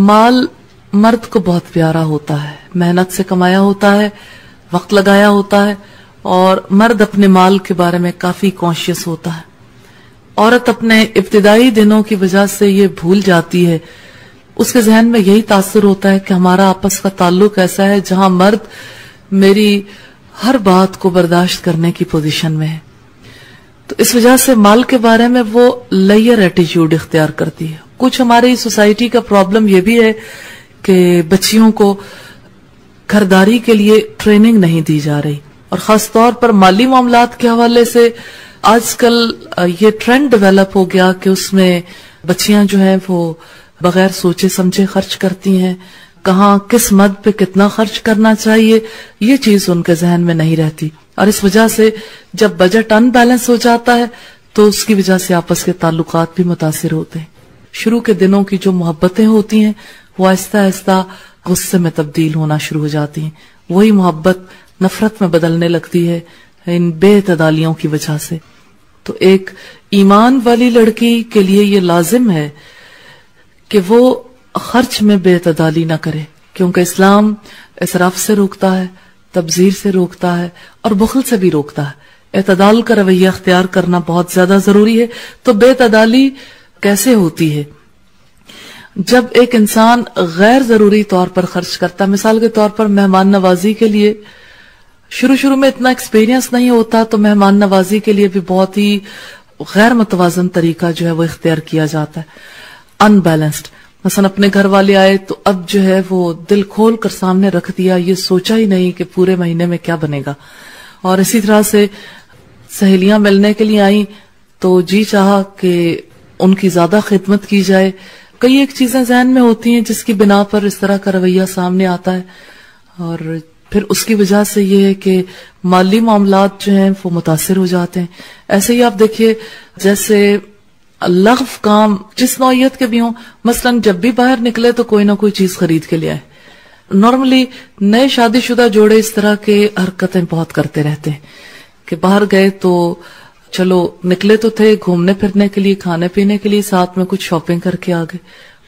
مال مرد کو بہت پیارا ہوتا ہے، محنت سے کمایا ہوتا ہے، وقت لگایا ہوتا ہے، اور مرد اپنے مال کے بارے میں کافی کانشیس ہوتا ہے۔ عورت اپنے ابتدائی دنوں کی وجہ سے یہ بھول جاتی ہے، اس کے ذہن میں یہی تاثر ہوتا ہے کہ ہمارا آپس کا تعلق ایسا ہے جہاں مرد میری ہر بات کو برداشت کرنے کی پوزیشن میں ہے، تو اس وجہ سے مال کے بارے میں وہ لیئر ایٹیچیوڈ اختیار کرتی ہے۔ کچھ ہماری سوسائٹی کا پرابلم یہ بھی ہے کہ بچیوں کو گھرداری کے لیے ٹریننگ نہیں دی جا رہی، اور خاص طور پر مالی معاملات کے حوالے سے آج کل یہ ٹرینڈ ڈیولپ ہو گیا کہ اس میں بچیاں جو ہیں وہ بغیر سوچے سمجھے خرچ کرتی ہیں، کہاں کس مد پہ کتنا خرچ کرنا چاہیے یہ چیز ان کے ذہن میں نہیں رہتی، اور اس وجہ سے جب بجٹ ان بیلنس ہو جاتا ہے تو اس کی وجہ سے آپس کے تعلقات بھی متاثر ہوتے ہیں۔ شروع کے دنوں کی جو محبتیں ہوتی ہیں وہ آہستہ آہستہ غصے میں تبدیل ہونا شروع ہو جاتی ہیں، وہی محبت نفرت میں بدلنے لگتی ہے ان بے اعتدالیوں کی وجہ سے۔ تو ایک ایمان والی لڑکی کے لیے یہ لازم ہے کہ وہ خرچ میں بے اعتدالی نہ کرے، کیونکہ اسلام اسراف سے روکتا ہے، تبذیر سے روکتا ہے، اور بخل سے بھی روکتا ہے۔ اعتدال کا رویہ اختیار کرنا بہت زیادہ ضروری ہے۔ تو بے اعتدالی کیسے ہوتی ہے؟ جب ایک انسان غیر ضروری طور پر خرچ کرتا ہے، مثال کے طور پر مہمان نوازی کے لیے شروع میں اتنا ایکسپیرینس نہیں ہوتا تو مہمان نوازی کے لیے بھی بہت ہی غیر متوازن طریقہ جو ہے وہ اختیار کیا جاتا ہے، ان بیلنسڈ۔ مثلا اپنے گھر والے آئے تو اب جو ہے وہ دل کھول کر سامنے رکھ دیا، یہ سوچا ہی نہیں کہ پورے مہینے میں کیا بنے گا۔ اور اسی طرح سے سہیلیاں ملنے کے لیے آئیں تو جی چاہا کہ ان کی زیادہ خدمت کی جائے۔ کئی ایک چیزیں ذہن میں ہوتی ہیں جس کی بنا پر اس طرح کا رویہ سامنے آتا ہے، اور پھر اس کی وجہ سے یہ ہے کہ مالی معاملات جو ہیں وہ متاثر ہو جاتے ہیں۔ ایسے ہی آپ دیکھیے جیسے لغو کام جس نوعیت کے بھی ہوں، مثلا جب بھی باہر نکلے تو کوئی نہ کوئی چیز خرید کے لے آئے۔ نارملی نئے شادی شدہ جوڑے اس طرح کے حرکتیں بہت کرتے رہتے ہیں کہ باہر گئے تو چلو نکلے تو تھے گھومنے پھرنے کے لیے، کھانے پینے کے لیے، ساتھ میں کچھ شاپنگ کر کے آ گئے۔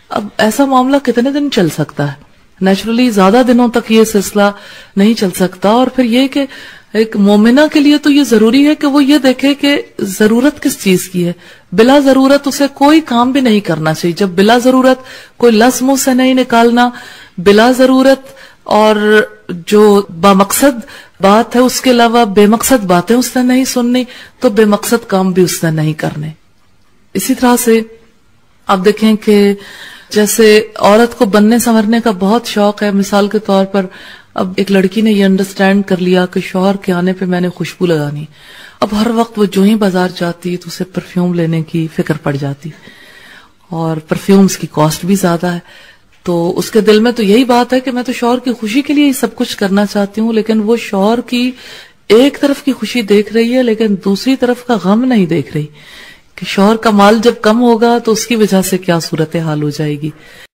اب ایسا معاملہ کتنے دن چل سکتا ہے؟ نیچرلی زیادہ دنوں تک یہ سلسلہ نہیں چل سکتا۔ اور پھر یہ کہ ایک مومنہ کے لیے تو یہ ضروری ہے کہ وہ یہ دیکھے کہ ضرورت کس چیز کی ہے۔ بلا ضرورت اسے کوئی کام بھی نہیں کرنا چاہیے۔ جب بلا ضرورت کوئی لفظ منہ سے نہیں نکالنا، بلا ضرورت اور جو بامقصد بات ہے اس کے علاوہ بے مقصد باتیں اس نے نہیں سننی، تو بے مقصد کام بھی اس نے نہیں کرنے۔ اسی طرح سے آپ دیکھیں کہ جیسے عورت کو بننے سنورنے کا بہت شوق ہے، مثال کے طور پر اب ایک لڑکی نے یہ انڈرسٹینڈ کر لیا کہ شوہر کے آنے پہ میں نے خوشبو لگانی، اب ہر وقت وہ جو ہی بازار جاتی تو اسے پرفیوم لینے کی فکر پڑ جاتی، اور پرفیومز کی کاسٹ بھی زیادہ ہے، تو اس کے دل میں تو یہی بات ہے کہ میں تو شوہر کی خوشی کے لیے ہی سب کچھ کرنا چاہتی ہوں، لیکن وہ شوہر کی ایک طرف کی خوشی دیکھ رہی ہے لیکن دوسری طرف کا غم نہیں دیکھ رہی کہ شوہر کا مال جب کم ہوگا تو اس کی وجہ سے کیا صورتحال ہو جائے گی۔